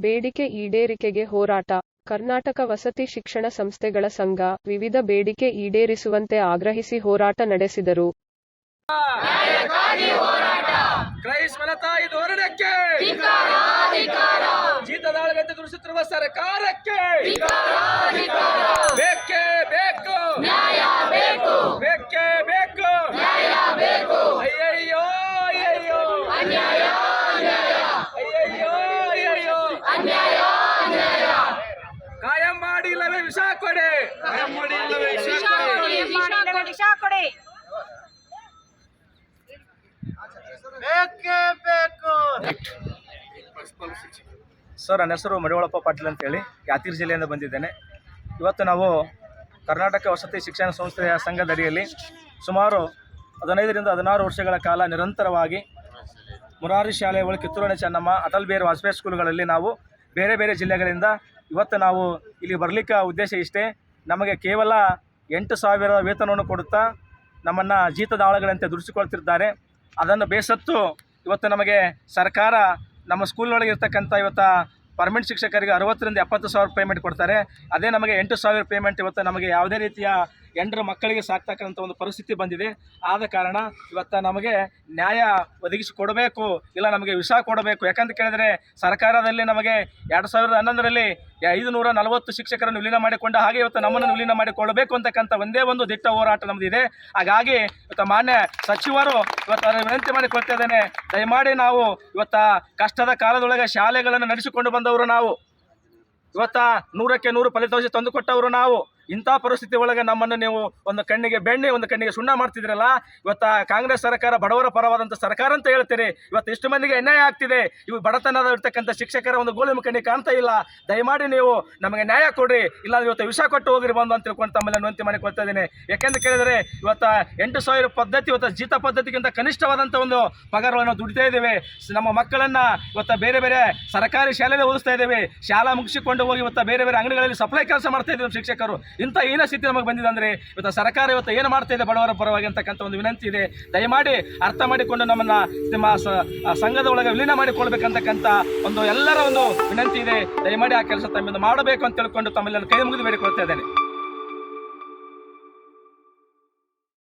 ಬೇಡಿಕೆ ಈಡೇರಿಕೆಗೆ ಹೋರಾಟ. ಕರ್ನಾಟಕ ವಸತಿ ಶಿಕ್ಷಣ ಸಂಸ್ಥೆಗಳ ಸಂಘ ವಿವಿಧ ಬೇಡಿಕೆ ಈಡೇರಿಸುವಂತೆ ಆಗ್ರಹಿಸಿ ಹೋರಾಟ ನಡೆಸಿದರು. ಕ್ರೈಸ್ಮನ ತಾಯಿ ಧೋರಣೆಗೆ ಜೀತದಾಳಗಂತೆ ದುಡಿಸುತ್ತಿರುವ ಸರ್ಕಾರಕ್ಕೆ ಬೇಕೇ ಬೇಕು, ಬೇಕೇ ಬೇಕು. ಅಯ್ಯಯ್ಯೋ ಅಯ್ಯಯ್ಯೋ, ಅಯ್ಯಯ್ಯೋ ಅಯ್ಯಯ್ಯೋ, ಕಾಯಂ ಮಾಡಿ ಇಲ್ಲವೇ ವಿಷ ಕೊಡೆ, ವಿಷ ಕೊಡಿ. ಸರ್, ನನ್ನ ಹೆಸರು ಮಡಿವಾಳಪ್ಪ ಪಾಟೀಲ್ ಅಂತೇಳಿ ಯಾದಗಿರಿ ಜಿಲ್ಲೆಯಿಂದ ಬಂದಿದ್ದೇನೆ. ಇವತ್ತು ನಾವು ಕರ್ನಾಟಕ ವಸತಿ ಶಿಕ್ಷಣ ಸಂಸ್ಥೆಯ ಸಂಘದಡಿಯಲ್ಲಿ ಸುಮಾರು 15ರಿಂದ 16 ವರ್ಷಗಳ ಕಾಲ ನಿರಂತರವಾಗಿ ಮುರಾರಿ ಶಾಲೆ ಒಳಗೆ ಕಿತ್ತೂರಾಣಿ ಚೆನ್ನಮ್ಮ, ಅಟಲ್ ಬಿಹಾರಿ ವಾಜಪೇಯಿ ಸ್ಕೂಲ್ಗಳಲ್ಲಿ ನಾವು ಬೇರೆ ಬೇರೆ ಜಿಲ್ಲೆಗಳಿಂದ ಇವತ್ತು ನಾವು ಇಲ್ಲಿ ಬರಲಿಕ್ಕೆ ಉದ್ದೇಶ ಇಷ್ಟೇ. ನಮಗೆ ಕೇವಲ 8,000 ವೇತನವನ್ನು ಕೊಡುತ್ತಾ ನಮ್ಮನ್ನು ಜೀತದಾಳಗಳಂತೆ ದುಡಿಸಿಕೊಳ್ತಿದ್ದಾರೆ. ಅದನ್ನು ಬೇಸತ್ತು ಇವತ್ತು ನಮಗೆ ಸರ್ಕಾರ ನಮ್ಮ ಸ್ಕೂಲ್ನೊಳಗೆ ಇರ್ತಕ್ಕಂಥ ಇವತ್ತು ಪರ್ಮನೆಂಟ್ ಶಿಕ್ಷಕರಿಗೆ 60ರಿಂದ 70,000 ಪೇಮೆಂಟ್ ಕೊಡ್ತಾರೆ. ಅದೇ ನಮಗೆ 8,000 ಪೇಮೆಂಟ್ ಇವತ್ತು ನಮಗೆ ಯಾವುದೇ ರೀತಿಯ ಹೆಂಡ್ರ ಮಕ್ಕಳಿಗೆ ಸಾಕ್ತಕ್ಕಂಥ ಒಂದು ಪರಿಸ್ಥಿತಿ ಬಂದಿದೆ. ಆದ ಕಾರಣ ಇವತ್ತು ನಮಗೆ ನ್ಯಾಯ ಒದಗಿಸಿ ಕೊಡಬೇಕು, ಇಲ್ಲ ನಮಗೆ ವಿಷ ಕೊಡಬೇಕು. ಯಾಕಂತ ಕೇಳಿದರೆ ಸರ್ಕಾರದಲ್ಲಿ ನಮಗೆ 2011ರಲ್ಲಿ 540 ಶಿಕ್ಷಕರನ್ನು ವಿಲೀನ ಮಾಡಿಕೊಂಡ ಹಾಗೆ ಇವತ್ತು ನಮ್ಮನ್ನು ವಿಲೀನ ಮಾಡಿಕೊಳ್ಳಬೇಕು ಅಂತಕ್ಕಂಥ ಒಂದೇ ಒಂದು ದಿಟ್ಟ ಹೋರಾಟ ನಮ್ಮದಿದೆ. ಹಾಗಾಗಿ ಇವತ್ತು ಮಾನ್ಯ ಸಚಿವರು ಇವತ್ತು ವಿನಂತಿ ಮಾಡಿಕೊಳ್ತಾ ಇದ್ದೇನೆ, ದಯಮಾಡಿ ನಾವು ಇವತ್ತು ಕಷ್ಟದ ಕಾಲದೊಳಗೆ ಶಾಲೆಗಳನ್ನು ನಡೆಸಿಕೊಂಡು ಬಂದವರು ನಾವು, ಇವತ್ತು 100ಕ್ಕೆ 100 ಫಲಿತಾಂಶ ತಂದುಕೊಟ್ಟವರು ನಾವು. ಇಂಥ ಪರಿಸ್ಥಿತಿ ಒಳಗೆ ನಮ್ಮನ್ನು ನೀವು ಒಂದು ಕಣ್ಣಿಗೆ ಬೆಣ್ಣೆ ಒಂದು ಕಣ್ಣಿಗೆ ಸುಣ್ಣ ಮಾಡ್ತಿದ್ದೀರಲ್ಲ. ಇವತ್ತು ಕಾಂಗ್ರೆಸ್ ಸರ್ಕಾರ ಬಡವರ ಪರವಾದಂಥ ಸರ್ಕಾರ ಅಂತ ಹೇಳ್ತೀರಿ. ಇವತ್ತು ಇಷ್ಟು ಮಂದಿಗೆ ಅನ್ಯಾಯ ಆಗ್ತಿದೆ. ಇವು ಬಡತನದ ಇರ್ತಕ್ಕಂಥ ಶಿಕ್ಷಕರ ಒಂದು ಗೋಲಿ ಕಣ್ಣಿಗೆ ಕಾಣ್ತಾ ಇಲ್ಲ. ದಯಮಾಡಿ ನೀವು ನಮಗೆ ನ್ಯಾಯ ಕೊಡ್ರಿ, ಇಲ್ಲ ಇವತ್ತು ವಿಷ ಕೊಟ್ಟು ಹೋಗಿರಿ ಬಂದು ಅಂತ ತಿಳ್ಕೊಂಡು ತಮ್ಮೆಲ್ಲ ವಿನಂತಿ ಮಾಡಿಕೊಳ್ತಾ ಇದ್ದೀನಿ. ಯಾಕೆಂತ ಕೇಳಿದರೆ ಇವತ್ತು 8,000 ಪದ್ಧತಿ ಇವತ್ತು ಜೀತ ಪದ್ಧತಿಗಿಂತ ಕನಿಷ್ಠವಾದಂಥ ಒಂದು ಪಗಾರಗಳನ್ನು ದುಡಿತಾ ಇದ್ದೇವೆ. ನಮ್ಮ ಮಕ್ಕಳನ್ನು ಇವತ್ತು ಬೇರೆ ಬೇರೆ ಸರ್ಕಾರಿ ಶಾಲೆಯಲ್ಲಿ ಓದಿಸ್ತಾ ಇದ್ದೇವೆ. ಶಾಲಾ ಮುಗಿಸಿಕೊಂಡು ಹೋಗಿ ಇವತ್ತು ಬೇರೆ ಬೇರೆ ಅಂಗಡಿಗಳಲ್ಲಿ ಸಪ್ಲೈ ಕೆಲಸ ಮಾಡ್ತಾ ಇದ್ದೇವೆ ಶಿಕ್ಷಕರು. ಇಂಥ ಹೀನ ಸ್ಥಿತಿ ನಮಗೆ ಬಂದಿದೆ ಅಂದರೆ ಇವತ್ತು ಸರ್ಕಾರ ಇವತ್ತು ಏನು ಮಾಡ್ತಾ ಇದೆ ಬಡವರ ಪರವಾಗಿ ಅಂತಕ್ಕಂಥ ಒಂದು ವಿನಂತಿ ಇದೆ. ದಯಮಾಡಿ ಅರ್ಥ ಮಾಡಿಕೊಂಡು ನಮ್ಮನ್ನು ನಿಮ್ಮ ಸಂಘದ ಒಳಗೆ ವಿಲೀನ ಮಾಡಿಕೊಳ್ಬೇಕಂತಕ್ಕಂಥ ಒಂದು ಎಲ್ಲರ ಒಂದು ವಿನಂತಿ ಇದೆ. ದಯಮಾಡಿ ಆ ಕೆಲಸ ತಮ್ಮಿಂದ ಮಾಡಬೇಕು ಅಂತ ತಿಳ್ಕೊಂಡು ತಮ್ಮೆಲ್ಲ ಕೈ ಮುಗಿದು ಬೇಡಿಕೊಳ್ತಾ ಇದ್ದೇನೆ.